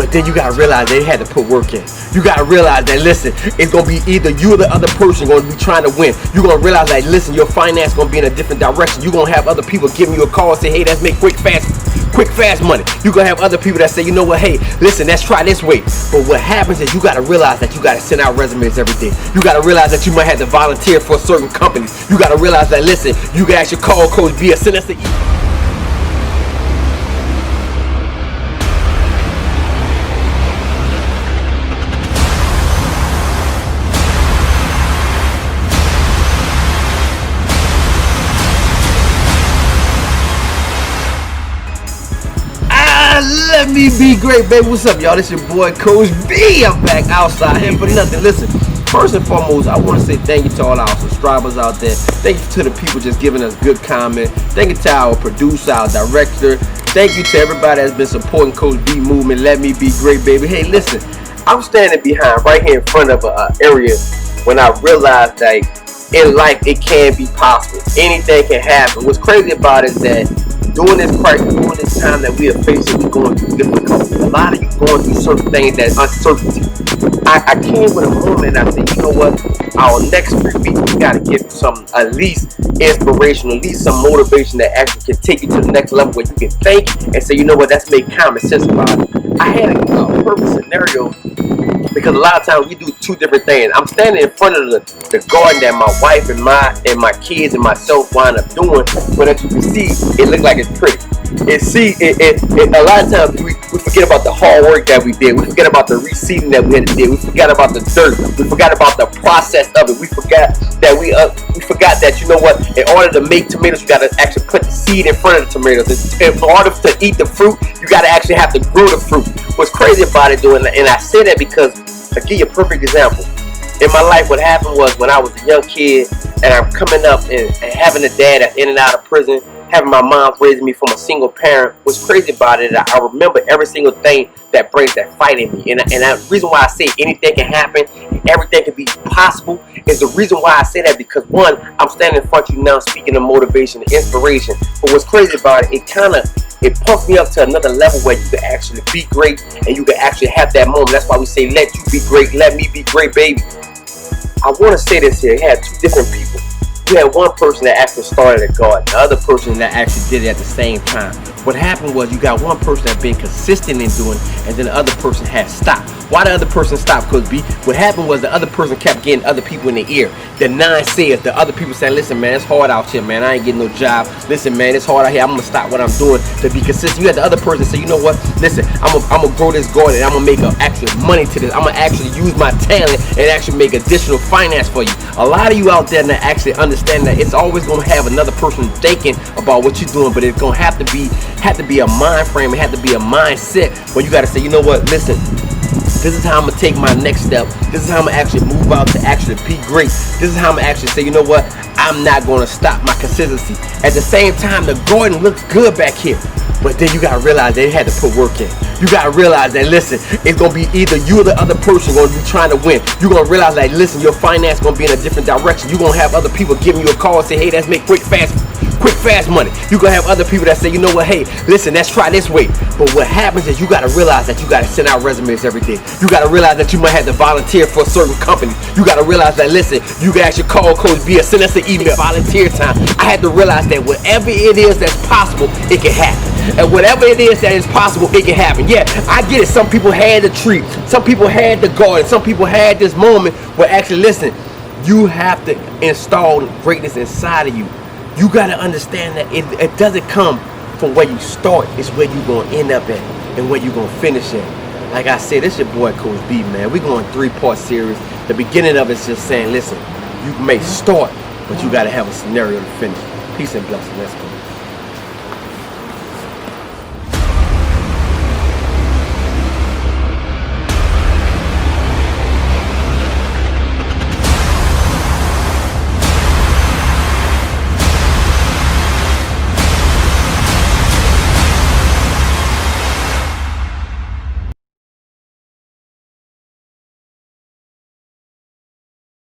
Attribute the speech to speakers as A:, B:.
A: But then you gotta realize they had to put work in. You gotta realize that, listen, it's gonna be either you or the other person gonna be trying to win. You're gonna realize that, listen, your finance gonna be in a different direction. You're gonna have other people giving you a call and say, hey, let's make quick, fast money. You're gonna have other people that say, you know what, hey, listen, let's try this way. But what happens is you gotta realize that you gotta send out resumes every day. You gotta realize that you might have to volunteer for a certain company. You gotta realize that, listen, you can actually call Coach B or send us the Let me be great, baby. What's up, y'all? This your boy, Coach B. I'm back outside here for nothing. Listen, first and foremost, I want to say thank you to all our subscribers out there. Thank you to the people just giving us good comment. Thank you to our producer, our director. Thank you to everybody that's been supporting Coach B movement. Let me be great, baby. Hey, listen, I'm standing behind right here in front of an area when I realized that in life it can be possible. Anything can happen. What's crazy about it is that during this crisis, during this time that we are facing, we're going through difficulty. A lot of you going through certain things that's uncertainty. I came with a moment and I said, you know what? Our next 3 weeks, we got to give something at least inspirational, at least some motivation that actually can take you to the next level where you can think and say, you know what? Let's make common sense about it. I had a perfect scenario because a lot of times we do two different things. I'm standing in front of the garden that my wife and my kids and myself wind up doing, but as you can see, it looks like it's pretty. A lot of times we forget about the hard work that we did. We forget about the reseeding that we had to do. We forgot about the dirt. We forgot about the process of it. We forgot that you know what? In order to make tomatoes, you got to actually put the seed in front of the tomatoes. In order to eat the fruit, you got to actually have to grow the fruit. What's crazy about it, doing, and I say that because I'll give you a perfect example. In my life, what happened was when I was a young kid and I'm coming up and having a dad that's in and out of prison, having my mom raising me from a single parent. What's crazy about it is I remember every single thing that brings that fight in me. And the reason why I say anything can happen, everything can be possible, is the reason why I say that because, one, I'm standing in front of you now speaking of motivation and inspiration. But what's crazy about it, it pumps me up to another level where you can actually be great and you can actually have that moment. That's why we say, let you be great, let me be great, baby. I want to say this here. You had two different people. You had one person that actually started a garden, the other person that actually did it at the same time. What happened was you got one person that been consistent in doing, and then the other person had stopped. Why the other person stopped? Could be what happened was the other person kept getting other people in the ear. The naysayers, the other people saying, listen, man, it's hard out here, man. I ain't getting no job. Listen, man, it's hard out here. I'm gonna stop what I'm doing to be consistent. You had the other person say, you know what? Listen, I'm gonna grow this garden and I'm gonna make actual money to this. I'm gonna actually use my talent and actually make additional finance for you. A lot of you out there that actually understand that it's always gonna have another person thinking about what you're doing, but it's gonna have to be a mind frame. It had to be a mindset where you gotta say, you know what? Listen. This is how I'm going to take my next step. This is how I'm going to actually move out to actually be great. This is how I'm going to actually say, you know what? I'm not going to stop my consistency. At the same time, the garden looks good back here. But then you got to realize they had to put work in. You got to realize that, listen, it's going to be either you or the other person going to be trying to win. You're going to realize that, listen, your finance going to be in a different direction. You're going to have other people giving you a call and say, hey, let's make quick, fast money. You're going to have other people that say, you know what, hey, listen, let's try this way. But what happens is you got to realize that you got to send out resumes every day. You got to realize that you might have to volunteer for a certain company. You got to realize that, listen, you can actually call Coach B or send us an email. Volunteer time. I had to realize that whatever it is that's possible, it can happen. And whatever it is that is possible, it can happen. Yeah, I get it. Some people had the tree. Some people had the garden. Some people had this moment where actually, listen, you have to install greatness inside of you. You got to understand that it doesn't come from where you start. It's where you're going to end up at and where you're going to finish at. Like I said, this your boy, Coach B, man. We're going 3-part series. The beginning of it's just saying, listen, you may start, but you got to have a scenario to finish. Peace and blessings. Let's go.